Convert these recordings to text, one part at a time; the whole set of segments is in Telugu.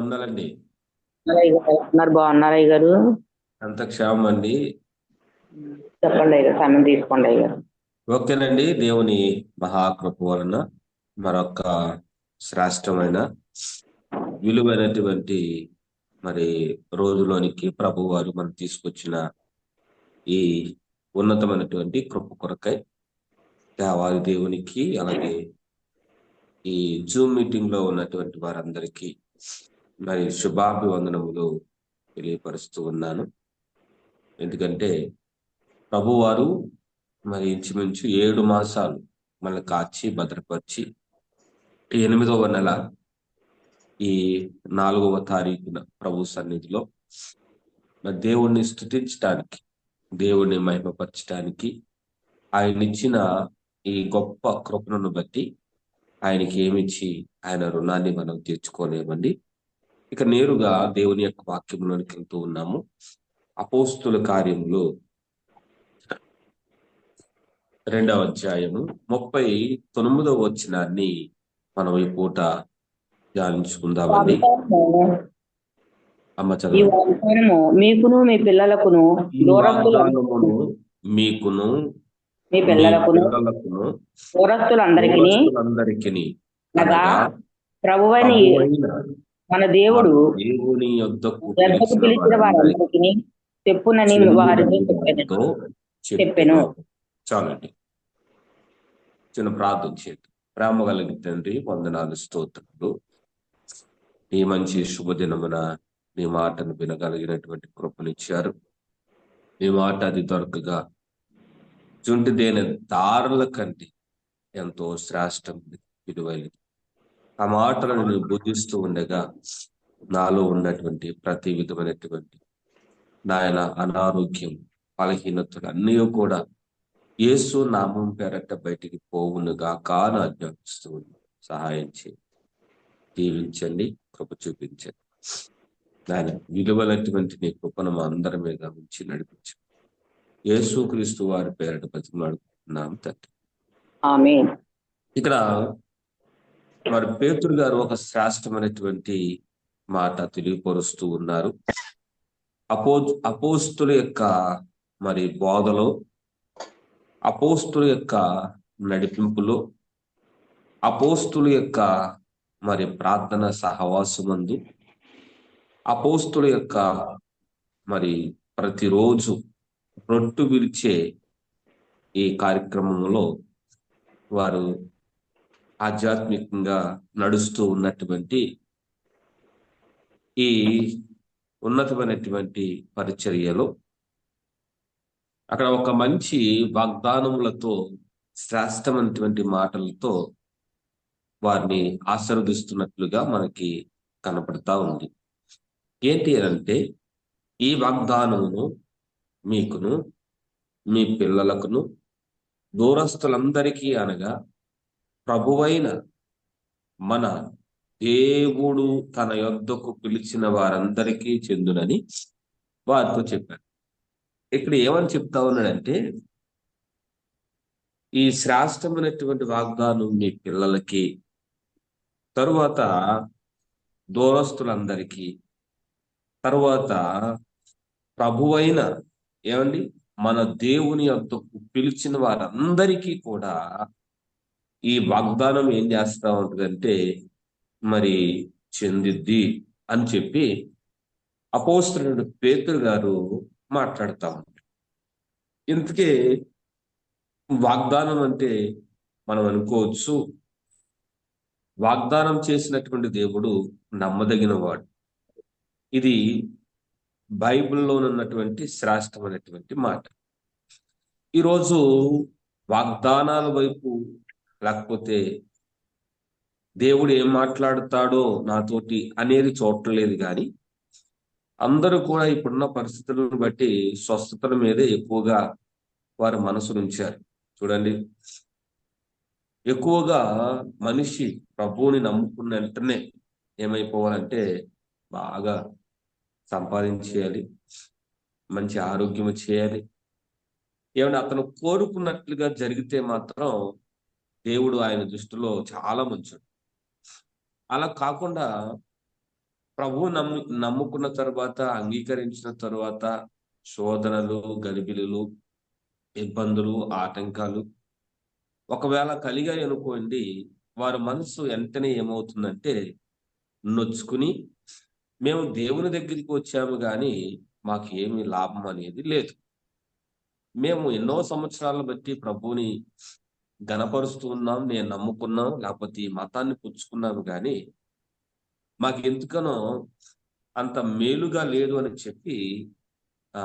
ఉండాలండి. బాగున్నారా అయ్య గారు? అంత క్షేమం అండి. చెప్పండి అయ్య గారు, సమయం తీసుకోండి అయ్య గారు. ఓకేనండి. దేవుని మహాకృప వలన మరొక శ్రేష్టమైన విలువైనటువంటి మరి రోజులోనికి ప్రభు వారు మనం తీసుకొచ్చిన ఈ ఉన్నతమైనటువంటి కృప కొరకై దేవాది దేవునికి, అలాగే ఈ జూమ్ మీటింగ్ లో ఉన్నటువంటి వారందరికీ మరి శుభాభివందనములు తెలియపరుస్తూ ఉన్నాను. ఎందుకంటే ప్రభువారు మరి ఇంచుమించు 7 మాసాలు మనల్ని కాచి భద్రపరిచి 8వ నెల ఈ 4వ తారీఖున ప్రభు సన్నిధిలో మరి దేవుణ్ణి స్తుతించడానికి, దేవుణ్ణి మహిమపరచడానికి ఆయన ఇచ్చిన ఈ గొప్ప కృపను బట్టి ఆయనకి ఏమిచ్చి ఆయన రుణాన్ని మనం తీర్చుకోలేమండి. ఇక నేరుగా దేవుని యొక్క వాక్యంలోనికి వెళ్తూ ఉన్నాము. అపోస్తుల కార్యములు 2వ అధ్యాయము 39వ వచనాన్ని మనం ఈ పూట ధ్యానించుకుందామండి. అమ్మ ఈ చదవండి. వాగ్దానము మీకును మీ పిల్లలకును ఈ వాగ్దానమును మీకును మీ మీ పిల్లలకును పిల్లలకును దూరస్తులందరికీ అనగా ప్రభువైన ప్రభువైన మన దేవుడు దేవుని యొద్దకు గర్భకు పిలిచిన వారందరికీ చెప్పునని వారితో చెప్పెను. చాలండి. చిన్న ప్రార్థన చేద్దాం. ప్రేమ కలిగిన తండ్రి, వందనాలు, స్తోత్రాలు. ఈ మంచి శుభదినమున నీ మాటను వినగలిగినటువంటి కృపనిచ్చారు. నీ మాట అది దొరకగా జుంటిదేని దారుల కంటే ఎంతో శ్రేష్టం, విలువైనది. ఆ మాటలను నేను బుద్ధిస్తూ ఉండగా నాలో ఉన్నటువంటి ప్రతి విధమైనటువంటి నాయన అనారోగ్యం, బలహీనతలు అన్నీ కూడా యేసు నామం పేరట బయటికి పోవునుగా కాను ఆజ్ఞాపిస్తూ సహాయం చేయండి, దీవించండి, కృప చూపించండి. నాయన విలువైనటువంటి నీ కృపను మా అందరి మీద ఉంచి నడిపించండి. యేసు క్రీస్తు వారి పేరట బతిమాడుతున్నాం తండ్రి, ఆమేన్. ఇక్కడ మరి పేతురు గారు ఒక శ్రేష్టమైనటువంటి మాట తెలియపరుస్తూ ఉన్నారు. అపోస్తుల యొక్క మరి బోధలో, అపోస్తుల యొక్క నడిపింపులో, అపోస్తుల యొక్క మరి ప్రార్థన సహవాసమందు, అపోస్తుల యొక్క మరి ప్రతిరోజు రొట్టు విరిచే ఈ కార్యక్రమంలో వారు ఆధ్యాత్మికంగా నడుస్తూ ఉన్నటువంటి ఈ ఉన్నతమైనటువంటి పరిచర్యలో అక్కడ ఒక మంచి వాగ్దానములతో, శ్రేష్టమైనటువంటి మాటలతో వారిని ఆశీర్వదిస్తున్నట్లుగా మనకి కనపడతా ఉంది. ఏంటి అంటే, ఈ వాగ్దానమును మీకును మీ పిల్లలకును దూరస్తులందరికీ అనగా ప్రభువైన మన దేవుడు తన యొద్దకు పిలిచిన వారందరికీ చెందునని వారితో చెప్పారు. ఇక్కడ ఏమని చెప్తా ఉన్నాడంటే, ఈ శ్రేష్టమైనటువంటి వాగ్దానం మీ పిల్లలకి, తరువాత దూరస్తులందరికీ, తరువాత ప్రభువైన ఏమండి మన దేవుని యొద్దకు పిలిచిన వారందరికీ కూడా ఈ వాగ్దానం ఏం చేస్తా ఉంటుందంటే మరి చెందిద్ది అని చెప్పి అపోస్తలుడు పేతురు గారు మాట్లాడుతా ఉంటారు. ఇంతకీ వాగ్దానం అంటే మనం అనుకోవచ్చు, వాగ్దానం చేసినటువంటి దేవుడు నమ్మదగిన వాడు. ఇది బైబిల్లో ఉన్నటువంటి శ్రేష్టమైనటువంటి మాట. ఈరోజు వాగ్దానాల వైపు, లేకపోతే దేవుడు ఏం మాట్లాడుతాడో నాతోటి అనేది చూడలేదు, కానీ అందరూ కూడా ఇప్పుడున్న పరిస్థితులను బట్టి స్వస్థతల మీదే ఎక్కువగా వారి మనసు ఉంచారు. చూడండి, ఎక్కువగా మనిషి ప్రభువుని నమ్ముకున్న వెంటనే ఏమైపోవాలంటే బాగా సంపాదించేయాలి, మంచి ఆరోగ్యం చేయాలి. ఏమన్నా అతను కోరుకున్నట్లుగా జరిగితే మాత్రం దేవుడు ఆయన దృష్టిలో చాలా మంచోడు. అలా కాకుండా ప్రభువు నమ్ముకున్న తర్వాత, అంగీకరించిన తర్వాత శోధనలు, గలిబిలులు, ఇబ్బందులు, ఆటంకాలు ఒకవేళ కలిగాయి అనుకోండి, వారి మనసు వెంటనే ఏమవుతుందంటే నొచ్చుకుని, మేము దేవుని దగ్గరికి వచ్చాము కానీ మాకేమీ లాభం అనేది లేదు. మేము ఎన్నో సంవత్సరాలను బట్టి ప్రభువుని ఘనపరుస్తూ ఉన్నాం, నేను నమ్ముకున్నాం, లేకపోతే ఈ మతాన్ని పుచ్చుకున్నాము కానీ మాకు ఎందుకనో అంత మేలుగా లేదు అని చెప్పి ఆ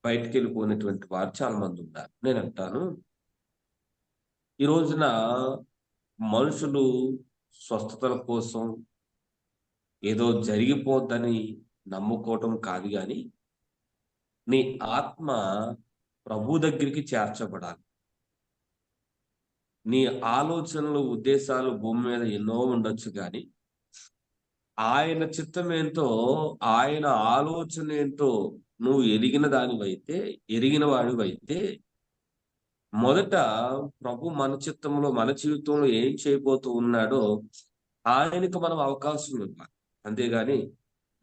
బయటికి వెళ్ళిపోయినటువంటి వారు చాలా మంది ఉన్నారు. నేను అంటాను, ఈ రోజున మనుషులు స్వస్థతల కోసం ఏదో జరిగిపోద్దని నమ్ముకోవటం కాదు కానీ నీ ఆత్మ ప్రభు దగ్గరికి చేర్చబడాలి. నీ ఆలోచనలు, ఉద్దేశాలు భూమి మీద ఎన్నో ఉండొచ్చు కానీ ఆయన చిత్తం ఏంటో, ఆయన ఆలోచన ఏంటో నువ్వు ఎరిగిన వాడివైతే మొదట ప్రభు మన చిత్తంలో, మన జీవితంలో ఏం చేయబోతూ ఉన్నాడో ఆయనకు మనం అవకాశం ఇవ్వాలి. అంతేగాని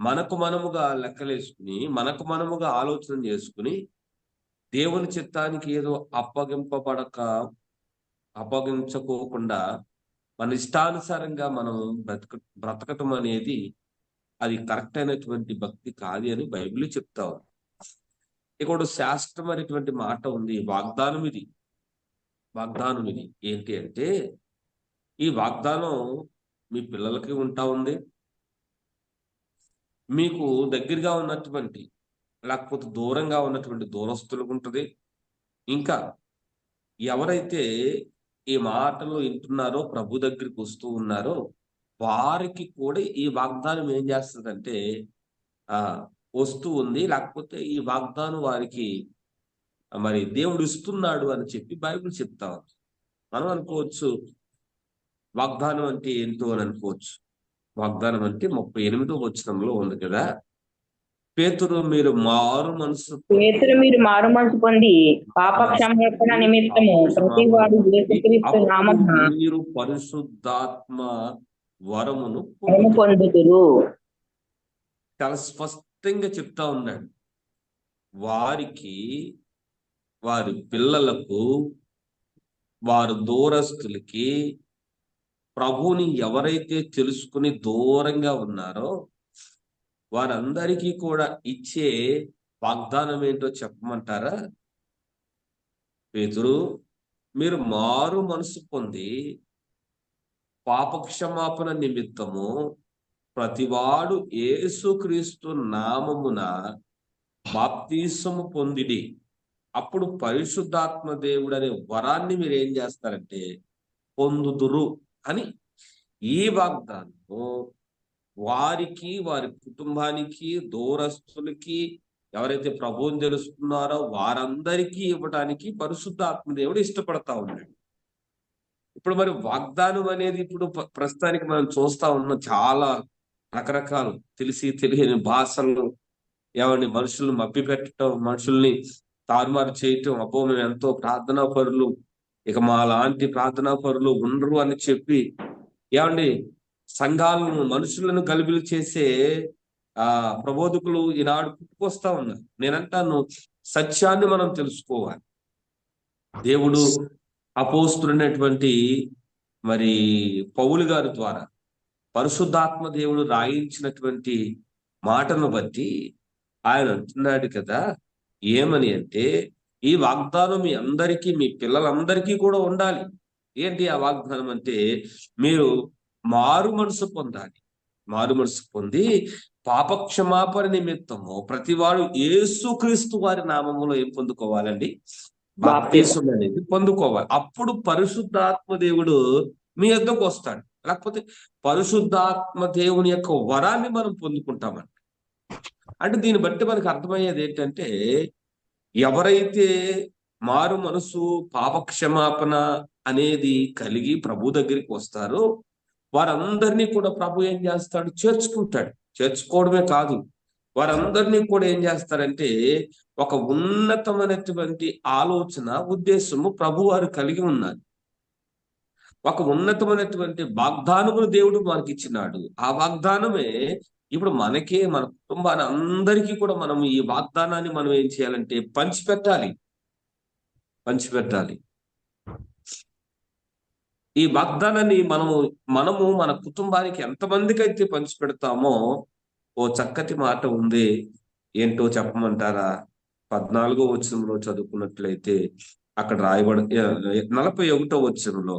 మనకు మనముగా లెక్కలేసుకుని, మనకు మనముగా ఆలోచన చేసుకుని దేవుని చిత్తానికి ఏదో అప్పగించుకోకుండా మన ఇష్టానుసారంగా మనం బ్రతకటం అనేది అది కరెక్ట్ అయినటువంటి భక్తి కాదు అని బైబిల్ చెప్తా ఉంది. ఇక్కడ శాస్త్రమైనటువంటి మాట ఉంది, వాగ్దానం ఇది. ఏంటి అంటే, ఈ వాగ్దానం మీ పిల్లలకి ఉంటా ఉంది, మీకు దగ్గరగా ఉన్నటువంటి లేకపోతే దూరంగా ఉన్నటువంటి దూరస్తులకు ఉంటుంది. ఇంకా ఎవరైతే ఈ మాటలు వింటున్నారో, ప్రభు దగ్గరికి వస్తూ ఉన్నారో వారికి కూడా ఈ వాగ్దానం ఏం చేస్తుందంటే వస్తూ ఉంది, లేకపోతే ఈ వాగ్దానం వారికి మరి దేవుడు ఇస్తున్నాడు అని చెప్పి బైబిల్ చెప్తా ఉంది. మనం అనుకోవచ్చు వాగ్దానం అంటే ఏంటో అని అనుకోవచ్చు. వాగ్దానం అంటే 38వ వచనంలో ఉంది కదా, పేతురు మీరు మారు మనసు పొంది పాప క్షమాపణ నిమిత్తము ప్రతివాడు యేసుక్రీస్తు నామమున మీరు పరిశుద్ధాత్మ వరమును పొందుదురు. చాలా స్పష్టంగా చెప్తా ఉన్నాడు. వారికి, వారి పిల్లలకు, వారి దూరస్తులకి ప్రభువుని ఎవరైతే తెలుసుకుని దూరంగా ఉన్నారో వారందరికీ కూడా ఇచ్చే వాగ్దానం ఏంటో చెప్పమంటారా? పేతురు మీరు మారు మనసు పొంది పాపక్షమాపణ నిమిత్తము ప్రతివాడు యేసుక్రీస్తు నామమున బాప్తీసము పొందిడి, అప్పుడు పరిశుద్ధాత్మ దేవుడు అనే వరాన్ని మీరు ఏం చేస్తారంటే పొందుదురు అని ఈ వాగ్దానము వారికి, వారి కుటుంబానికి, దూరస్తులకి, ఎవరైతే ప్రభువుని తెలుసుకున్నారో వారందరికీ ఇవ్వడానికి పరిశుద్ధాత్మ దేవుడు ఇష్టపడతా ఉన్నాడు. ఇప్పుడు మరి వాగ్దానం అనేది ఇప్పుడు ప్రస్తుతానికి మనం చూస్తా ఉన్నాం, చాలా రకరకాలు తెలియని భాషలు, ఎవరిని మనుషులను మభ్య పెట్టడం, మనుషుల్ని తారుమారు చేయటం, అబ్బో మేము ఎంతో ప్రార్థనా పరులు, ఇక మా లాంటి ప్రార్థనా పరులు ఉండరు అని చెప్పి ఏమండి సంఘాలను, మనుషులను గలిబిలు చేసే ప్రబోధకులు ఈనాడు పుట్టుకొస్తా ఉన్నారు. నేనంటాను, సత్యాన్ని మనం తెలుసుకోవాలి. దేవుడు అపోస్తులైనటువంటి మరి పౌలు గారి ద్వారా పరిశుద్ధాత్మ దేవుడు రాయించినటువంటి మాటను బట్టి ఆయన అంటున్నాడు కదా, ఏమని అంటే ఈ వాగ్దానం మీ అందరికీ, మీ పిల్లలందరికీ కూడా ఉండాలి. ఏంటి ఆ వాగ్దానం అంటే, మీరు మారు మనసు పొందాలి. మారు మనసు పొంది పాపక్షమాపణ నిమిత్తము ప్రతివాడు యేసుక్రీస్తు వారి నామములో ఏం పొందుకోవాలండి? బాప్తీసం అనేది పొందుకోవాలి. అప్పుడు పరిశుద్ధాత్మ దేవుడు మీ యొద్దకు వస్తాడు. లేకపోతే పరిశుద్ధాత్మ దేవుని యొక్క వరాన్ని మనం పొందుకుంటామండి. అంటే దీన్ని బట్టి మనకు అర్థమయ్యేది ఏంటంటే, ఎవరైతే మారు మనసు, పాపక్షమాపణ అనేది కలిగి ప్రభు దగ్గరికి వస్తారో వారందరినీ కూడా ప్రభు ఏం చేస్తాడు? చేర్చుకుంటాడు. చేర్చుకోవడమే కాదు, వారందరినీ కూడా ఏం చేస్తారంటే ఒక ఉన్నతమైనటువంటి ఆలోచన, ఉద్దేశము ప్రభు వారు కలిగి ఉన్నారు. ఒక ఉన్నతమైనటువంటి వాగ్దానమును దేవుడు మనకి ఇచ్చినాడు. ఆ వాగ్దానమే ఇప్పుడు మనకే, మన కుటుంబాన్ని అందరికీ కూడా మనం ఈ వాగ్దానాన్ని మనం ఏం చేయాలంటే పంచిపెట్టాలి. ఈ వాగ్దానాన్ని మనము మన కుటుంబానికి ఎంతమందికి అయితే పంచిపెడతామో, ఓ చక్కటి మాట ఉంది. ఏంటో చెప్పమంటారా? 14వ వచనంలో చదువుకున్నట్లయితే అక్కడ రాయబడి 41వ వచనంలో,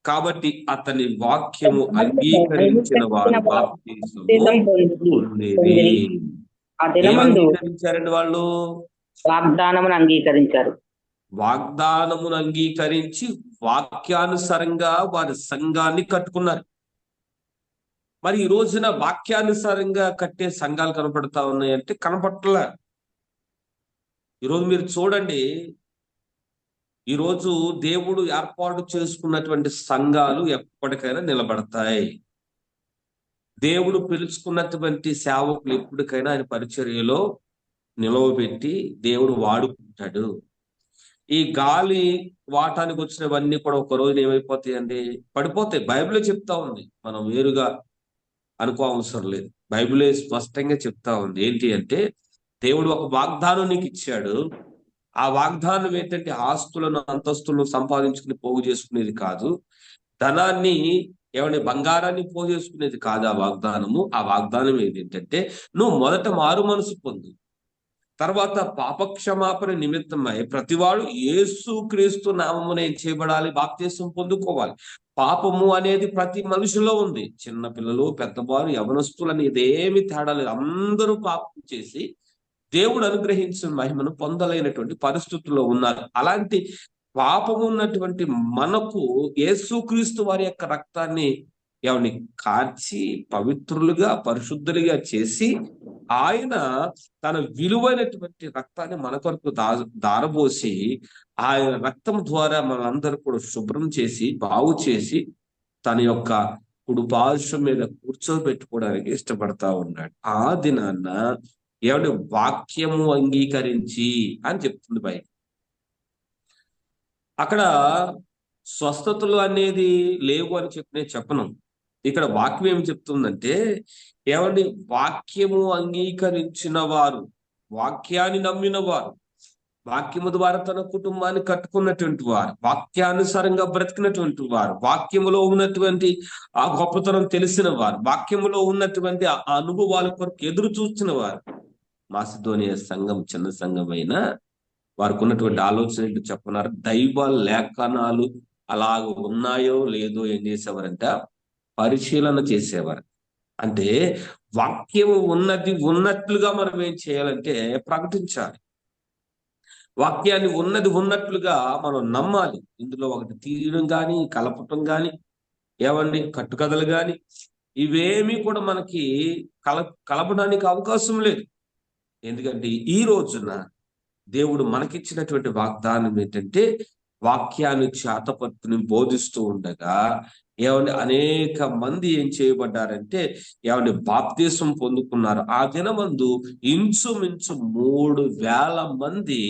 కాబట్టి అతని వాక్యము అంగీకరించిన వారు బాప్తీసము పొందిరి. ఆ ఏం దినమందు అంగీకరించారండి వాళ్ళు? వాగ్దానమును అంగీకరించారు. వాగ్దానమును అంగీకరించి వాక్యానుసారంగా వారి సంఘాన్ని కట్టుకున్నారు. మరి ఈ రోజున వాక్యానుసారంగా కట్టే సంఘాలు కనపడతా ఉన్నాయంటే కనపట్ల. ఈరోజు మీరు చూడండి, ఈరోజు దేవుడు ఏర్పాటు చేసుకున్నటువంటి సంఘాలు ఎప్పటికైనా నిలబడతాయి. దేవుడు పిలుచుకున్నటువంటి సేవకులు ఎప్పటికైనా ఆయన పరిచర్యలో నిలవబెట్టి దేవుడు వాడుకుంటాడు. ఈ గాలి వాటానికి వచ్చినవన్నీ కూడా ఒక రోజున ఏమైపోతాయండి? పడిపోతాయి. బైబిలే చెప్తా ఉంది, మనం వేరుగా అనుకో అవసరం లేదు. బైబిలే స్పష్టంగా చెప్తా ఉంది. ఏంటి అంటే, దేవుడు ఒక వాగ్దానం నీకు ఇచ్చాడు. ఆ వాగ్దానం ఏంటంటే ఆస్తులను అంతస్తులను సంపాదించుకుని పోగు చేసుకునేది కాదు. ధనాన్ని బంగారాన్ని పోగు చేసుకునేది కాదు ఆ వాగ్దానము. ఆ వాగ్దానం ఏంటంటే, నువ్వు మొదట మారు మనసు పొందు, తర్వాత పాపక్షమాపణ నిమిత్తమై ప్రతివాడు యేసు క్రీస్తు నామమున ఏం చేయబడాలి? బాప్తీసం పొందుకోవాలి. పాపము అనేది ప్రతి మనిషిలో ఉంది. చిన్న పిల్లలు, పెద్దవారు, యవనస్తులు అని ఇదేమి తేడా లేదు. అందరూ పాపం చేసి దేవుడు అనుగ్రహించిన మహిమను పొందలేనటువంటి పరిస్థితుల్లో ఉన్నారు. అలాంటి పాపము ఉన్నటువంటి మనకు యేసుక్రీస్తు వారి యొక్క రక్తాన్ని కార్చి పవిత్రులుగా, పరిశుద్ధులుగా చేసి ఆయన తన విలువైనటువంటి రక్తాన్ని మన కొరకు దారబోసి ఆయన రక్తం ద్వారా మనందరూ కూడా శుభ్రం చేసి, బాగు చేసి, తన యొక్క కుడిపార్శ్వం మీద కూర్చోబెట్టుకోవడానికి ఇష్టపడతా ఉన్నాడు. ఆ దినాన్న వాక్యము అంగీకరించి అని చెప్తుంది బైబిల్. అక్కడ స్వస్థతలు అనేది లేవు అని నేను చెప్పను. ఇక్కడ వాక్యం ఏం చెప్తుందంటే, వాక్యము అంగీకరించిన వారు, వాక్యాన్ని నమ్మిన వారు, వాక్యము ద్వారా తన కుటుంబాన్ని కట్టుకున్నటువంటి వారు, వాక్యానుసారంగా బ్రతికినటువంటి వారు, వాక్యములో ఉన్నటువంటి ఆ గొప్పతనం తెలిసిన వారు, వాక్యములో ఉన్నటువంటి ఆ అనుభవాల కొరకు ఎదురు చూస్తున్న వారు. మాసిదోనియా సంఘం చిన్న సంఘమైన వారికి ఉన్నటువంటి ఆలోచన ఏంటో చెప్పన్నారు. దైవ లేఖనాలు అలాగ ఉన్నాయో లేదో ఏం చేసేవారంట? పరిశీలన చేసేవారు. అంటే వాక్యము ఉన్నట్లుగా మనం ఏం చేయాలంటే ప్రకటించాలి. వాక్యాన్ని ఉన్నట్లుగా మనం నమ్మాలి. ఇందులో ఒకటి తీయడం కానీ, కలపటం కానీ, కట్టుకథలు కానీ ఇవేమీ కూడా మనకి కలపడానికి అవకాశం లేదు. ఎందుకంటే ఈ రోజున దేవుడు మనకిచ్చినటువంటి వాగ్దానం ఏంటంటే, వాక్యాన్ని చేతపట్టుని బోధిస్తూ ఉండగా అనేక మంది ఏం చేయబడ్డారంటే బాప్తీసం పొందుకున్నారు. ఆ దినమందు ఇంచుమించు 3,000 మంది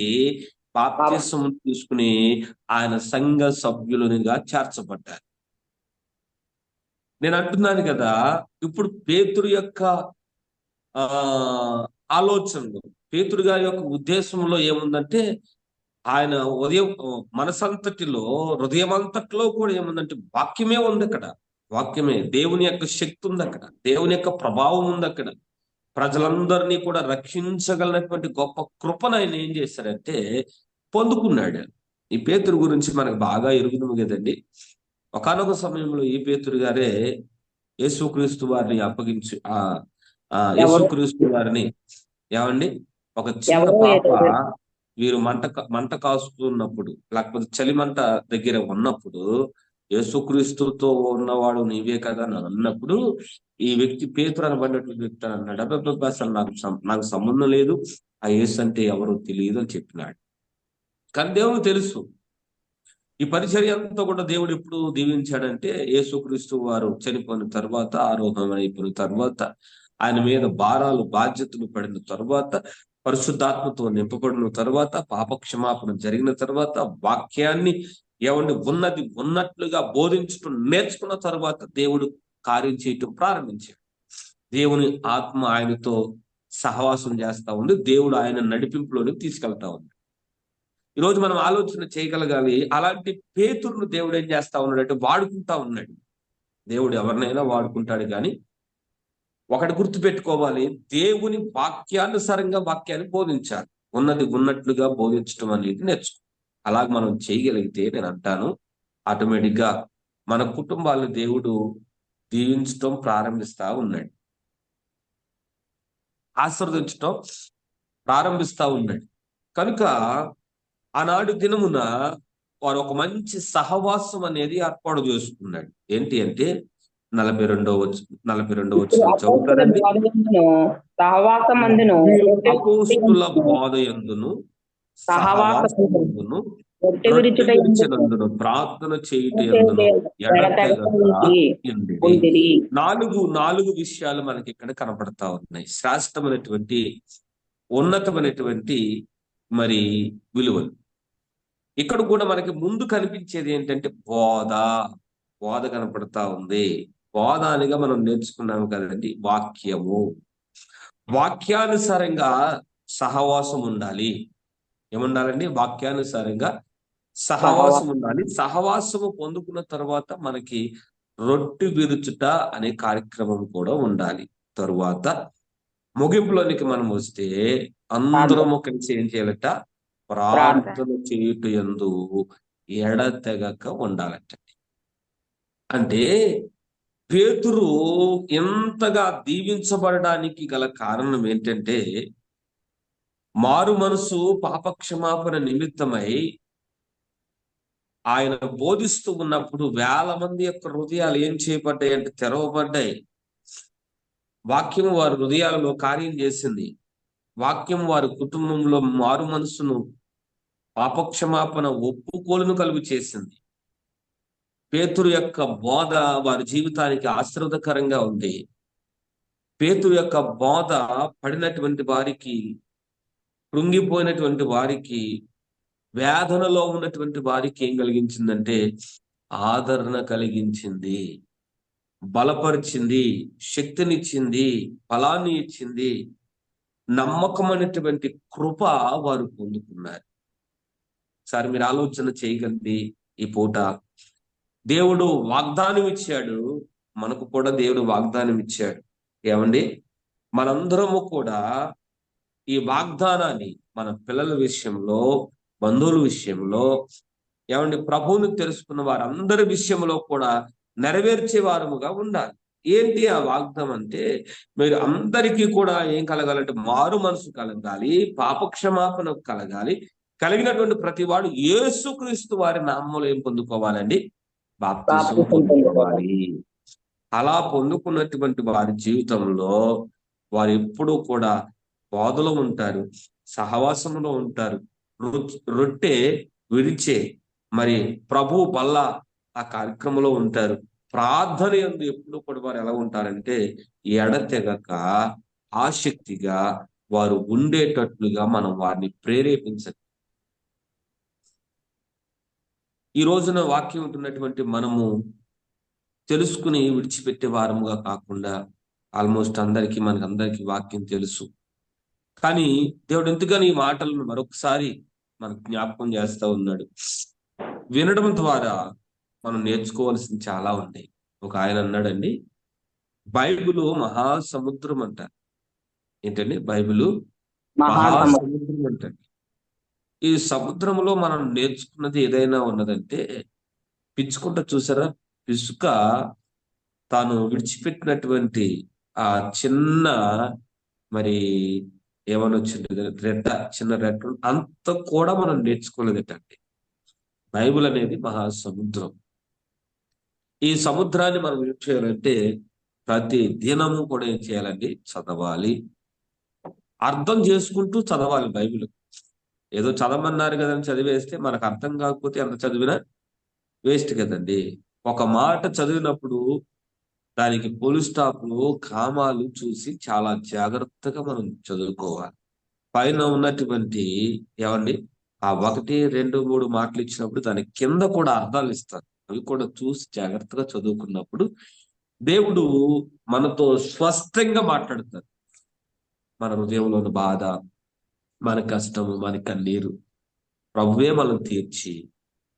బాప్తీసం తీసుకుని ఆయన సంఘ సభ్యులునిగా చేర్చబడ్డారు. నేను అంటున్నాను కదా, ఇప్పుడు పేతురు యొక్క ఆలోచనలు, పేతురు గారి యొక్క ఉద్దేశంలో ఏముందంటే, ఆయన మనసంతటిలో, హృదయమంతటిలో కూడా ఏముందంటే వాక్యమే ఉంది. అక్కడ వాక్యమే, దేవుని యొక్క శక్తి ఉంది. అక్కడ దేవుని యొక్క ప్రభావం ఉంది. అక్కడ ప్రజలందరినీ కూడా రక్షించగలిగినటువంటి గొప్ప కృపను ఆయన ఏం చేశారంటే పొందుకున్నాడు. ఈ పేతురు గురించి మనకు బాగా ఎరుగుతుంది కదండి. ఒకానొక సమయంలో ఈ పేతురు గారే యేసుక్రీస్తు వారిని అప్పగించి యేసుక్రీస్తు వారిని ఒక చిన్న పాప వీరు మంట కాస్తున్నప్పుడు, లేకపోతే చలిమంట దగ్గర ఉన్నప్పుడు, యేసుక్రీస్తుతో ఉన్నవాడు నీవే కదా అని అన్నప్పుడు, ఈ వ్యక్తి పేతురు అనబడినటువంటి వ్యక్తి అన్నాడు, అబ్బాబ్బా అసలు నాకు సంబంధం లేదు, ఆ యేసు అంటే ఎవరో తెలియదు అని చెప్పినాడు. కానీ దేవుడు తెలుసు. ఈ పరిచర్య అంతా కూడా దేవుడు ఎప్పుడు దీవించాడంటే, యేసుక్రీస్తు వారు చనిపోయిన తర్వాత, ఆరోహణం అయిపోయిన తర్వాత, ఆయన మీద భారాలు బాధ్యతలు పడిన తర్వాత, పరిశుద్ధాత్మతో నింపబడిన తర్వాత, పాపక్షమాపణ జరిగిన తర్వాత, వాక్యాన్ని ఏమండి ఉన్నది ఉన్నట్లుగా బోధించటం నేర్చుకున్న తర్వాత దేవుడు కార్యం చేయటం ప్రారంభించాడు. దేవుని ఆత్మ ఆయనతో సహవాసం చేస్తా ఉంది. దేవుడు ఆయన నడిపింపులోనికి తీసుకెళ్తా ఉంది. ఈరోజు మనం ఆలోచన చేయగలగాలి, అలాంటి పేతురును దేవుడు ఏం చేస్తా ఉన్నాడంటే వాడుకుంటా ఉన్నాడు. దేవుడు ఎవరినైనా వాడుకుంటాడు, కానీ ఒకటి గుర్తుపెట్టుకోవాలి, దేవుని వాక్యానుసారంగా వాక్యాన్ని బోధించాలి. ఉన్నది ఉన్నట్లుగా బోధించడం అనేది నేర్చుకో. అలాగ మనం చేయగలిగితే నేను అంటాను, ఆటోమేటిక్ గా మన కుటుంబాలను దేవుడు దీవించడం ప్రారంభిస్తా ఉన్నాడు, ఆశీర్వదించడం ప్రారంభిస్తా ఉన్నాడు. కనుక ఆనాడు దినమున వారు ఒక మంచి సహవాసం అనేది ఏర్పాటు చేసుకున్నాడు. ఏంటి అంటే 42వ వచనం చదువుతారండి. సహవాసం అందును అపోస్తుల బోధ యందును సహవాసమందును రొట్టె విరిచినందును ప్రార్థన చేయుట యందును ఎడతెగక ఉండిరి. నాలుగు విషయాలు మనకి ఇక్కడ కనపడతా ఉన్నాయి. శ్రేష్టమైనటువంటి ఉన్నతమైనటువంటి మరి విలువలు. ఇక్కడ కూడా మనకి ముందు కనిపించేది ఏంటంటే బోధ కనపడతా ఉంది. బోధ అనిగా మనం నేర్చుకున్నాము కదండి, వాక్యము. వాక్యానుసారంగా సహవాసం ఉండాలి. ఏముండాలండి? వాక్యానుసారంగా సహవాసం ఉండాలి. సహవాసము పొందుకున్న తర్వాత మనకి రొట్టె విరుచుట అనే కార్యక్రమం కూడా ఉండాలి. తరువాత ముగింపులోనికి మనం వస్తే అందరము కలిసి ఏం చేయాలట? ప్రార్థన చేయుట యందు ఎడతెగక ఉండాలట. అంటే పేతురు ఎంతగా దీవించబడడానికి గల కారణం ఏంటంటే, మారు మనసు పాపక్షమాపణ నిమిత్తమై ఆయన బోధిస్తూ ఉన్నప్పుడు వేల మంది యొక్క హృదయాలు ఏం చేయబడ్డాయి అంటే తెరవబడ్డాయి. వాక్యం వారి హృదయాలలో కార్యం చేసింది. వాక్యం వారి కుటుంబంలో మారు మనసును, పాపక్షమాపణ ఒప్పుకోలును కలుగు చేసింది. పేతురు యొక్క బోధ వారి జీవితానికి ఆశీర్వాదకరంగా ఉంది. పేతురు యొక్క బోధ పడినటువంటి వారికి, కృంగిపోయినటువంటి వారికి, వేదనలో ఉన్నటువంటి వారికి ఏం కలిగించిందంటే ఆదరణ కలిగించింది, బలపరిచింది, శక్తినిచ్చింది, ఫలాన్ని ఇచ్చింది, నమ్మకమైనటువంటి కృప వారు పొందుకున్నారు. సార్ మీరు ఆలోచన చేయగలిగి ఈ పూట దేవుడు వాగ్దానం ఇచ్చాడు, మనకు కూడా దేవుడు వాగ్దానం ఇచ్చాడు. ఏమండి? మనందరము కూడా ఈ వాగ్దానాన్ని మన పిల్లల విషయంలో, బంధువుల విషయంలో, ఏమండి ప్రభువుని తెలుసుకున్న వారందరి విషయంలో కూడా నెరవేర్చే వారముగా ఉండాలి. ఏంటి ఆ వాగ్దానం అంటే, మీరు అందరికీ కూడా ఏం కలగాలంటే మారు మనసు కలగాలి, పాపక్షమాపణ కలగాలి. కలిగినటువంటి ప్రతి వాడు యేసుక్రీస్తు వారి నామములో ఏం పొందుకోవాలండి? బాప్తిసం పొందుకోవాలి. అలా పొందుకున్నటువంటి వారి జీవితంలో వారు ఎప్పుడూ కూడా బోధలో ఉంటారు, సహవాసంలో ఉంటారు, రొట్టె విరిచే మరి ప్రభు బల్ల ఆ కార్యక్రమంలో ఉంటారు. ప్రార్థన యందు ఎప్పుడు కూడా వారు ఎలా ఉంటారంటే ఎడతెగక ఆసక్తిగా వారు ఉండేటట్లుగా మనం వారిని ప్రేరేపించాలి. ఈ రోజున వాక్యం ఉంటున్నటువంటి మనము తెలుసుకుని విడిచిపెట్టే వారముగా కాకుండా, ఆల్మోస్ట్ మనకందరికీ వాక్యం తెలుసు, కానీ దేవుడు ఎందుకని ఈ మాటలను మరొకసారి మనకు జ్ఞాపకం చేస్తా ఉన్నాడు. వినడం ద్వారా మనం నేర్చుకోవాల్సింది చాలా ఉన్నాయి. ఒక ఆయన అన్నాడండి, బైబిలు మహాసముద్రం అంటారు. ఏంటండి? బైబిలు మహాసముద్రం అంటారు. ఈ సముద్రంలో మనం నేర్చుకున్నది ఏదైనా ఉన్నదంటే, పిచ్చుకుంట చూసారా? పిసుక తాను విడిచిపెట్టినటువంటి ఆ చిన్న మరి ఏమనొచ్చింది చిన్న రెట్ట అంత కూడా మనం నేర్చుకోలేదటండి. బైబిల్ అనేది మహాసముద్రం. ఈ సముద్రాన్ని మనం ఏం చేయాలంటే ప్రతి దినము కూడా ఏం చేయాలండి? చదవాలి, అర్థం చేసుకుంటూ చదవాలి. బైబిల్ ఏదో చదవమన్నారు కదని చదివేస్తే మనకు అర్థం కాకపోతే ఎంత చదివినా వేస్ట్ కదండి. ఒక మాట చదివినప్పుడు దానికి ఫుల్ స్టాప్లు, కామాలు చూసి చాలా జాగ్రత్తగా మనం చదువుకోవాలి. పైన ఉన్నటువంటి ఏమండి ఆ 1, 2, 3 మాటలు ఇచ్చినప్పుడు దాని కింద కూడా అర్థాలు ఇస్తారు. అవి కూడా చూసి జాగ్రత్తగా చదువుకున్నప్పుడు దేవుడు మనతో స్పష్టంగా మాట్లాడతారు. మన హృదయంలో ఉన్న బాధ, మన కష్టము, మన కన్నీరు ప్రభువే మనం తీర్చి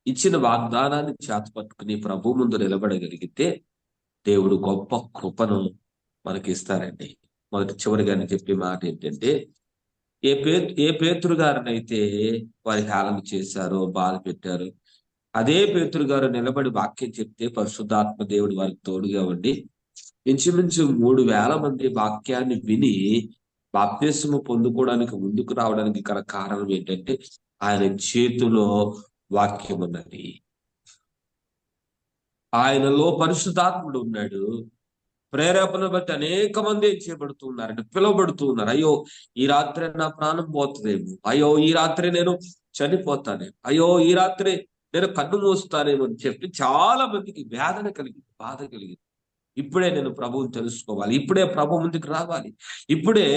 ఇచ్చిన వాగ్దానాన్ని చేతపట్టుకుని ప్రభు ముందు నిలబడగలిగితే దేవుడు గొప్ప కృపను మనకి ఇస్తారండి. చివరిగా నేను చెప్పే మాట ఏంటంటే, ఏ పేతురు గారినైతే వారి హేళన చేశారో, బాధ పెట్టారో, అదే పేతురు గారు నిలబడి వాక్యం చెప్తే పరిశుద్ధాత్మ దేవుడు వారికి తోడుగా ఉండి ఇంచుమించు 3,000 మంది వాక్యాన్ని విని బాప్తిస్మము పొందుకోవడానికి ముందుకు రావడానికి గల కారణం ఏంటంటే ఆయన చేతిలో వాక్యం ఉన్నది. ఆయనలో పరిశుద్ధాత్ముడు ఉన్నాడు. ప్రేరేపణ బట్టి అనేక మంది ఏం చేయబడుతూ ఉన్నారంటే పిలువబడుతూ ఉన్నారు. అయ్యో ఈ రాత్రి నా ప్రాణం పోతుందేమో, అయ్యో ఈ రాత్రి నేను చనిపోతానేమో, అయ్యో ఈ రాత్రి నేను కన్ను మూస్తానేమో అని చెప్పి చాలా మందికి వేదన కలిగింది, బాధ కలిగింది. ఇప్పుడే నేను ప్రభువుని తెలుసుకోవాలి, ఇప్పుడే ప్రభు ముందుకు రావాలి, ఇప్పుడే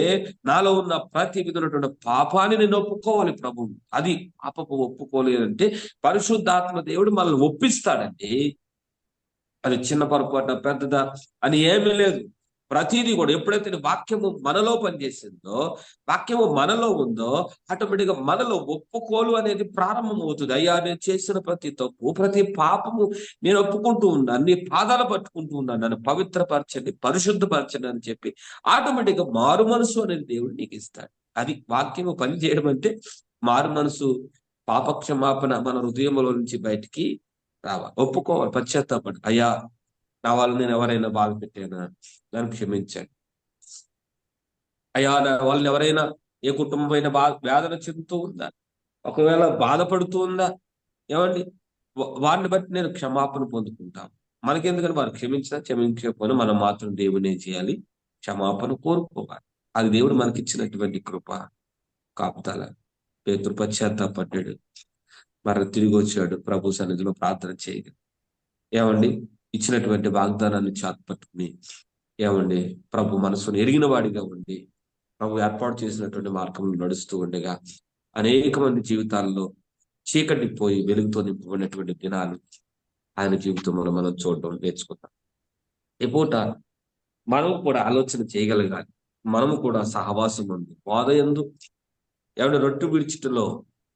నాలో ఉన్న ప్రతి విధమైనటువంటి పాపాన్ని నేను ఒప్పుకోవాలి ప్రభు. అది పాపపు ఒప్పుకోలేదంటే పరిశుద్ధాత్మ దేవుడు మనల్ని ఒప్పిస్తాడండి. అది చిన్న పొరపాట పెద్దదా అని ఏమీ లేదు. ప్రతిదీ కూడా ఎప్పుడైతే వాక్యము మనలో పనిచేసిందో, వాక్యము మనలో ఉందో ఆటోమేటిక్గా మనలో ఒప్పుకోలు అనేది ప్రారంభం అవుతుంది. అయ్యా నేను చేసిన ప్రతి తప్పు, ప్రతి పాపము నేను ఒప్పుకుంటూ ఉన్నాను, నీ పాదాలు పట్టుకుంటూ ఉన్నాను, నన్ను పవిత్రపరచండి, పరిశుద్ధపరచండి అని చెప్పి ఆటోమేటిక్గా మారు మనసు అనేది దేవుడు నీకు ఇస్తాడు. అది వాక్యము పని చేయడం అంటే మారు మనసు, పాపక్షమాపణ మన హృదయంలో నుంచి బయటికి రావాలి, ఒప్పుకోవాలి, పశ్చాత్తాపడి అయ్యా నా వాళ్ళు నేను ఎవరైనా బాధ పెట్టానా, నన్ను క్షమించండి అయ్యా. నా వాళ్ళని ఎవరైనా ఏ కుటుంబం అయినా వేదన చెందుతూ ఉందా, ఒకవేళ బాధపడుతూ ఉందా, ఏమండి వారిని బట్టి నేను క్షమాపణ పొందుకుంటాను. మనకెందుకని వారు క్షమించకపోయినా మనం మాత్రం దేవుని ఏం చేయాలి, క్షమాపణ కోరుకోవాలి. అది దేవుడు మనకిచ్చినటువంటి కృప, కాపుదల. పేతురు పశ్చాత్తాపడ్డాడు, మరి తిరిగి వచ్చాడు, ప్రభు సన్నిధిలో ప్రార్థన చేయగా ఏమండి ఇచ్చినటువంటి వాగ్దానాన్ని చాటుపట్టుకుని ఏమండి ప్రభు మనసును ఎరిగిన వాడిగా ఉండి ప్రభు ఏర్పాటు చేసినటువంటి మార్గంలో నడుస్తూ ఉండగా అనేక మంది జీవితాల్లో చీకటి పోయి వెలుగుతో నింపబడినటువంటి దినాలు ఆయన జీవితంలో మనం చూడడం నేర్చుకుంటాం. ఈ పూట మనం కూడా ఆలోచన చేయగలగాలి. మనము కూడా సహవాసం ఉంది బోధయందు, ఏమంటే రొట్టె విడిచిటలో,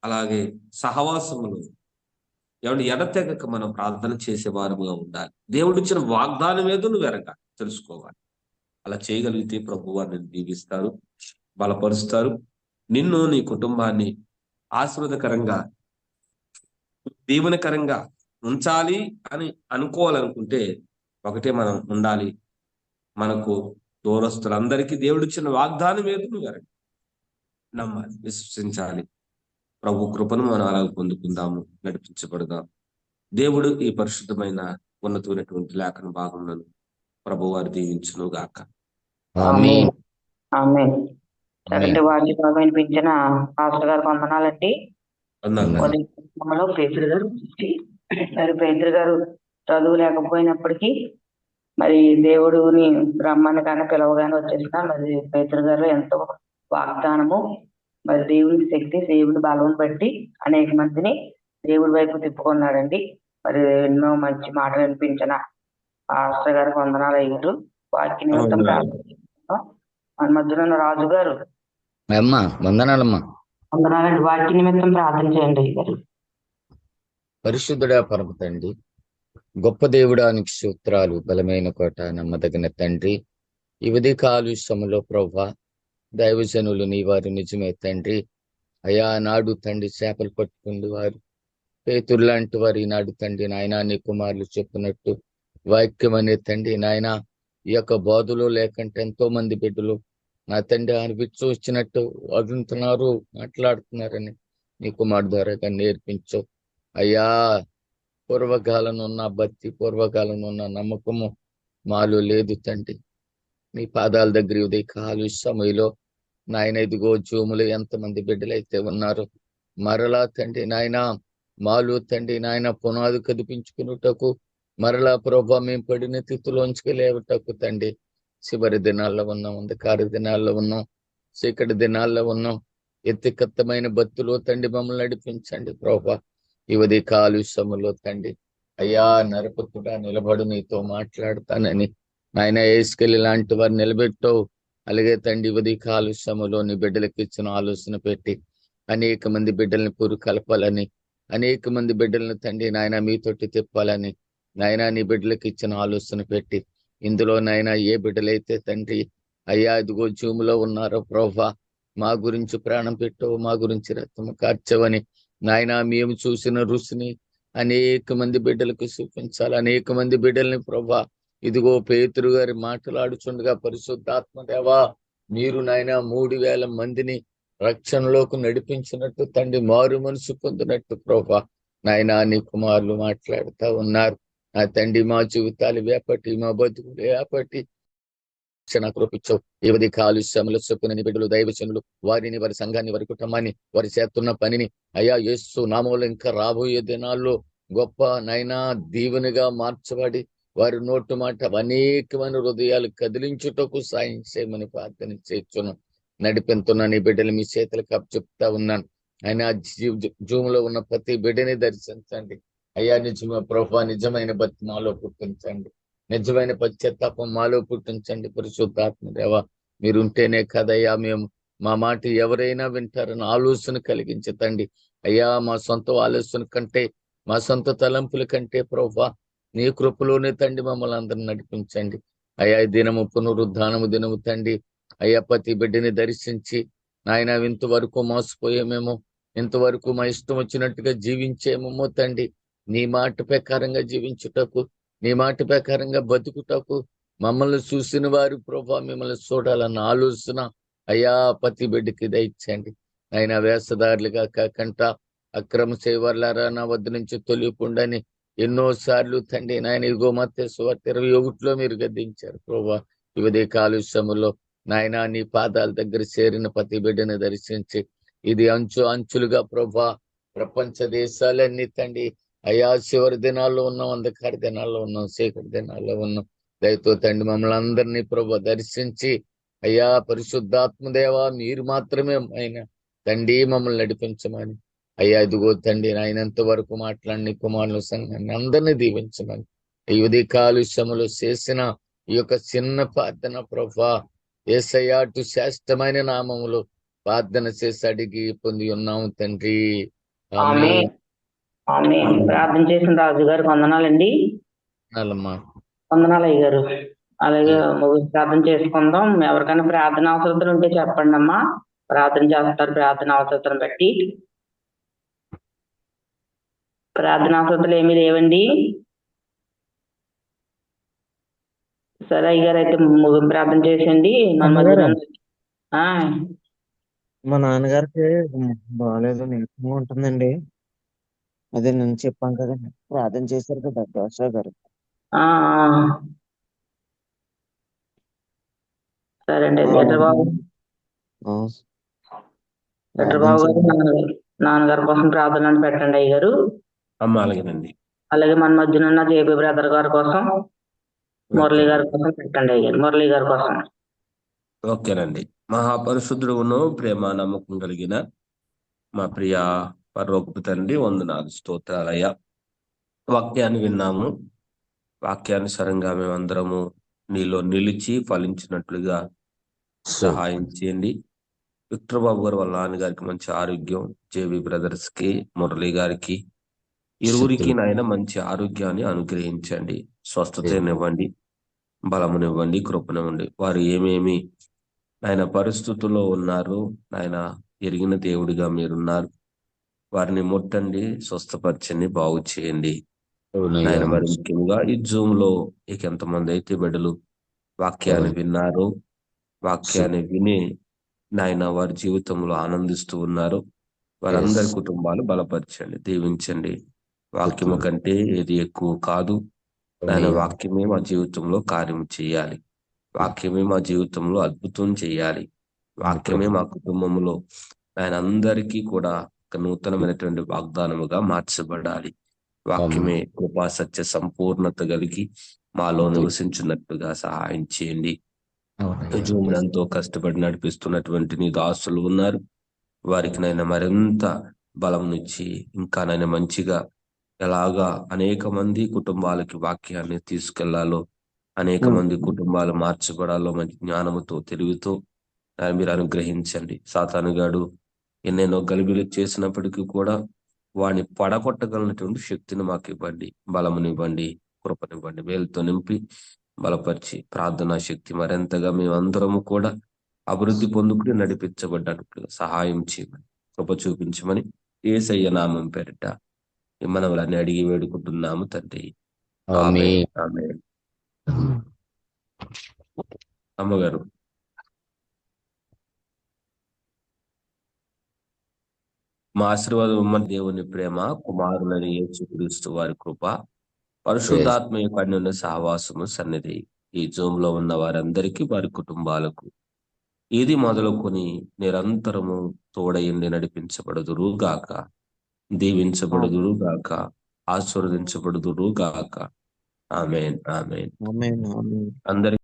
అలాగే సహవాసములు, ఏమంటే ఎడతెగక మనం ప్రార్థన చేసే వారుగా ఉండాలి. దేవుడు ఇచ్చిన వాగ్దానం ఏదో నువ్వు తెలుసుకోవాలి. అలా చేయగలిగితే ప్రభు వారిని దీవిస్తారు, బలపరుస్తారు. నిన్ను నీ కుటుంబాన్ని ఆశీర్వదకరంగా, దీవెనకరంగా ఉంచాలి అని అనుకోవాలనుకుంటే ఒకటే మనం ఉండాలి, మనకు దూరస్తులందరికీ దేవుడిచ్చిన వాగ్దానం ఏదో నువ్వు నమ్మాలి, విశ్వసించాలి. ప్రభు కృపను మనం అలా పొందుకుందాము, నడిపించబడదాం. దేవుడు ఈ పరిశుద్ధమైన ఉన్నతమైనటువంటి లేఖన భాగంలో ప్రభు వారు దీవించును గాక. ఆమేన్. ఆమేన్. చక్కటి వాక్య భాగం వినిపించిన పాస్టర్ గారికి వందనాలండి. పేతురు గారు మరి పేతురు గారు చదువు లేకపోయినప్పటికీ మరి దేవుడుని రమ్మని కానీ పిలవగానే వచ్చేసిన మరి పేతురు గారు ఎంతో వాగ్దానము, మరి దేవుని శక్తి, దేవుని బలం బట్టి అనేక మందిని దేవుడి వైపు తిప్పుకున్నాడండి. మరి ఎన్నో మంచి మాటలు వినిపించిన పాస్టర్ గారికి వందనాలు అయ్యారు. వాక్య నిమిత్తం ప్రార్థిస్తున్నాం. మన మధ్యలో ఉన్న రాజు గారు వందనాలమ్మా. వందనాలండి. వాక్య నిమిత్తం ప్రార్థన చేయండి అయ్యారు. పరిశుద్ధుడా పరమ తండ్రి, గొప్ప దేవుడానికి సూత్రాలు, బలమైన కోట, నమ్మదగిన తండ్రి, ఈ ఉదయకాలుష్యములో ప్రభా దైవజనులు నీ వారు నిజమే తండ్రి. అయా నాడు తండ్రి చేపలు పట్టుకుంది వారు పేతురు లాంటి వారు ఈనాడు తండ్రి నాయన నీ కుమారులు చెప్పినట్టు వాక్యం అనే తండ్రి నాయన ఈ యొక్క బోధలో లేకంటే ఎంతో మంది బిడ్డలు నా తండ్రి అనిపించు వచ్చినట్టు వదులుతున్నారు, మాట్లాడుతున్నారని నీ కుమారు ద్వారా నేర్పించు అయ్యా. పూర్వకాలం ఉన్న భక్తి, పూర్వకాలం ఉన్న నమ్మకము మాలో లేదు తండ్రి. నీ పాదాల దగ్గర ఉదయ కాలు సమయంలో నాయన ఇదిగో జూములు ఎంతమంది బిడ్డలైతే ఉన్నారు మరలా తండ్రి నాయన మాలో తండ్రి నాయన పునాది కదిపించుకున్నటకు మరలా ప్రభా మేము పడిన తిథిలోంచుకు లేవటకు తండ్రి చివరి దినాల్లో ఉన్నాం, అంధకార దినాల్లో ఉన్నాం, చీకటి దినాల్లో ఉన్నాం. ఎత్తికత్తమైన బతులో తండ్రి మమ్మల్ని నడిపించండి ప్రభా. ఈ ఉదయ కాలుష్యములో తండ్రి అయ్యా నరపుత్రుడా నిలబడు, నీతో మాట్లాడతానని నాయన ఏసుకెళ్ళి లాంటి వారు నిలబెట్టవు. అలాగే తండ్రి ఉదయ కాలుష్యములో నీ బిడ్డలకు ఇచ్చిన ఆలోచన పెట్టి అనేక మంది బిడ్డల్ని పురు కలపాలని, అనేక మంది బిడ్డలను తండ్రి నాయన మీతోటి తిప్పాలని నాయన నీ బిడ్డలకు ఇచ్చిన ఆలోచన పెట్టి ఇందులో నాయన ఏ బిడ్డలైతే తండ్రి అయ్యా ఇదిగో జూములో ఉన్నారో ప్రభా, మా గురించి ప్రాణం పెట్టవు, మా గురించి రక్తము కార్చవని నాయన మేము చూసిన రుచిని అనేక మంది బిడ్డలకు చూపించాలి. అనేక మంది బిడ్డల్ని ప్రభా ఇదిగో పేతురు గారి మాట్లాడుచుండగా పరిశుద్ధాత్మ దేవా మీరు నాయన 3,000 మందిని రక్షణలోకి నడిపించినట్టు తండ్రి మారు మనసు పొందినట్టు ప్రభా నాయన నీ కుమారులు మాట్లాడుతూ ఉన్నారు. నా తండ్రి మా జీవితాలు వేపటి, మా బతుకులు వేపటి కృపించవు. ఈ ఉదయ కాలుష్యముల చొప్పున బిడ్డలు దైవజనులు వారిని, వారి సంఘాన్ని, వారి కుటుంబాన్ని, వారి చేస్తున్న పనిని అయ్యా యేసు నామములో ఇంకా రాబోయే దినాల్లో గొప్ప నైనా దీవెనగా మార్చబడి వారి నోటు మాట అనేకమైన హృదయాలు కదిలించుటకు సాయం చేయమని ప్రార్థన చేస్తున్నాను. నడిపెంతున్న నీ బిడ్డలు మీ చేతులకు అప్పచెప్తా ఉన్నాను. ఆయన జూములో ఉన్న ప్రతి బిడ్డని దర్శించండి అయ్యా. నిజమే ప్రభా, నిజమైన భక్తి మాలో పుట్టించండి, నిజమైన పశ్చాత్తాపం మాలో పుట్టించండి. పరిశుద్ధాత్మ దేవా మీరుంటేనే కదయ్యా మేము మా మాట ఎవరైనా వింటారని ఆలోచన కలిగించండి అయ్యా. మా సొంత ఆలోచన కంటే, మా సొంత తలంపుల కంటే ప్రభా నీ కృపలోనే తండ్రి మమ్మల్ని అందరిని నడిపించండి అయ్యా. దినము పునరుద్ధానము దినము తండ్రి అయ్యా ప్రతి బిడ్డని దర్శించి నాయన ఇంతవరకు మోసపోయేమేమో, ఇంతవరకు మా ఇష్టం వచ్చినట్టుగా జీవించేమేమో తండ్రి నీ మాట ప్రకారంగా జీవించుటకు, నీ మాట ప్రకారంగా బతుకుటకు మమ్మల్ని చూసిన వారు ప్రభా మిమ్మల్ని చూడాలన్న ఆలోచన అయ్యా ప్రతి బిడ్డకి దయచేయండి. ఆయన వేషధారులుగా కాకుండా అక్రమ సేవర్లారా నా వద్ద నుంచి తొలిపుండని ఎన్నోసార్లు తండ్రి నాయన ఇదిగో మత్తయి సువార్త 21లో మీరు గద్దించారు ప్రభా. ఇవదే కాలుష్యములో నాయన నీ పాదాల దగ్గర చేరిన ప్రతి బిడ్డని దర్శించి ఇది అంచులుగా ప్రభా ప్రపంచ దేశాలన్నీ తండ్రి అయ్యా చివరి దినాల్లో ఉన్నాం, అంధకార దినాల్లో ఉన్నాం, చీకటి దినాల్లో ఉన్నాం. దయతో తండ్రి మమ్మల్ని అందరినీ ప్రభా దర్శించి అయ్యా పరిశుద్ధాత్మదేవా మీరు మాత్రమే ఆయన తండ్రి మమ్మల్ని నడిపించమని అయ్యా ఇదిగో తండ్రి ఆయనంత వరకు మాట్లాడిన కుమారుల సంఘాన్ని అందరినీ దీవించమని ఈ ఉదయ కాలుష్యములో చేసిన ఈ యొక్క చిన్న ప్రార్థన ప్రభా యేసయ్యా అటు శ్రేష్టమైన నామములో ప్రార్థన చేసి అడిగి పొంది ఉన్నాము తండ్రి. ఆమేన్. ఆమేన్. ప్రార్థన చేసిన రాజు గారికి వందనాలండి. వందనాలు అయ్య గారు. అలాగే ప్రార్థన చేసుకుందాం. ఎవరికైనా ప్రార్థన అవసరతలు ఉంటే చెప్పండి అమ్మా, ప్రార్థన చేస్తారు. ప్రార్థన అవసరతను బట్టి ప్రార్థన అవసరతలు ఏమీ లేవండి. సరే అయ్య గారు అయితే ముగింపు ప్రార్థన చేసండి. మన మధ్య మా నాన్నగారికి బాగాలేదు, నీరసంగా ఉంటుందండి. అదే నేను చెప్పాను కదండి, ప్రార్థన చేశారు కదా దోష గారు. సరే అండి. చంద్రబాబు గారు నాన్నగారి కోసం ప్రార్థన పెట్టండి అయ్య గారు. అలాగేనండి. అలాగే మన మధ్యన ఉన్న జేబీ బ్రదర్ గారి కోసం, మురళి గారి కోసం పెట్టండి అయ్య గారు. మురళి గారి కోసం. ఓకేనండి. మహాపరిశుద్ధుడును ప్రేమ నమ్మకం కలిగిన మా ప్రియ పరలోకపు తండ్రి వందనాలు, స్తోత్రాలయ్యా. వాక్యాన్ని విన్నాము. వాక్యానుసారంగా మేమందరము నీలో నిలిచి ఫలించినట్లుగా సహాయం చేయండి. విక్టర్ బాబు గారు వాళ్ళ నాన్నగారికి మంచి ఆరోగ్యం, జేబీ బ్రదర్స్ కి, మురళి గారికి, ఇరువురికి నాయన మంచి ఆరోగ్యాన్ని అనుగ్రహించండి. స్వస్థతనివ్వండి, బలమునివ్వండి, కృపనివ్వండి. వారు ఏమేమి ఆయన పరిస్థితుల్లో ఉన్నారు నాయన ఎరిగిన దేవుడిగా మీరున్నారు. వారిని ముట్టండి, స్వస్థపరచండి, బాగు చేయండి నాయన. మరి ముఖ్యంగా ఈ జూమ్ లో ఇక ఎంతమంది అయితే బిడ్డలు వాక్యాన్ని విన్నారు, వాక్యాన్ని విని నాయన వారి జీవితంలో ఆనందిస్తూ ఉన్నారు, వారందరి కుటుంబాలు బలపరచండి, దీవించండి. వాక్యము కంటే ఏది ఎక్కువ కాదు నాయన. వాక్యమే మా జీవితంలో కార్యం చేయాలి, వాక్యమే మా జీవితంలో అద్భుతం చేయాలి, వాక్యమే మా కుటుంబంలో ఆయన అందరికీ కూడా ఒక నూతనమైనటువంటి వాగ్దానముగా మార్చబడాలి. వాక్యమే కృపా సత్య సంపూర్ణత కలిగి మాలో నివసించినట్టుగా సహాయం చేయండి. ఎంతో కష్టపడి నడిపిస్తున్నటువంటి నీ దాసులు ఉన్నారు, వారికి నాయన మరింత బలంనిచ్చి ఇంకా నాయన మంచిగా ఎలాగా అనేక మంది కుటుంబాలకి వాక్యాన్ని తీసుకెళ్లాలో, అనేక మంది కుటుంబాలు మార్చబడాలో మంచి జ్ఞానముతో తెలివితో మీరు అనుగ్రహించండి. సాతానుగాడు ఎన్నెన్నో గలిబిలు చేసినప్పటికీ కూడా వాడిని పడగొట్టగలిగినటువంటి శక్తిని మాకు ఇవ్వండి, బలమునివ్వండి, కృపనివ్వండి, మేలుతో నింపి బలపరిచి ప్రార్థనా శక్తి మరింతగా మేమందరము కూడా అభివృద్ధి పొందుకుని నడిపించబడ్డానికి సహాయం చేయమని, కృప చూపించమని యేసయ్య నామం పేరిట ఈ మనవులన్నీ అడిగి వేడుకుంటున్నాము తండ్రి. ఆమేన్. ఆమేన్. అమ్మగారు. మా ఆశీర్వాదం ఇమ్మని దేవుని ప్రేమ, కుమారులని యేసుక్రీస్తు వారి కృప, పరిశుద్ధాత్మ యొక్క అన్యోన్య సహవాసము సన్నిధి ఈ జూమ్ లో ఉన్న వారందరికీ వారి కుటుంబాలకు ఇది మొదలుకొని నిరంతరము తోడయండి నడిపించబడుదురు గాక, దీవించబడుదురు గాక, ఆశీర్వదించబడుదురు గాక. ఆమేన్. ఆమేన్. ఆమేన్. ఆమేన్. అందరి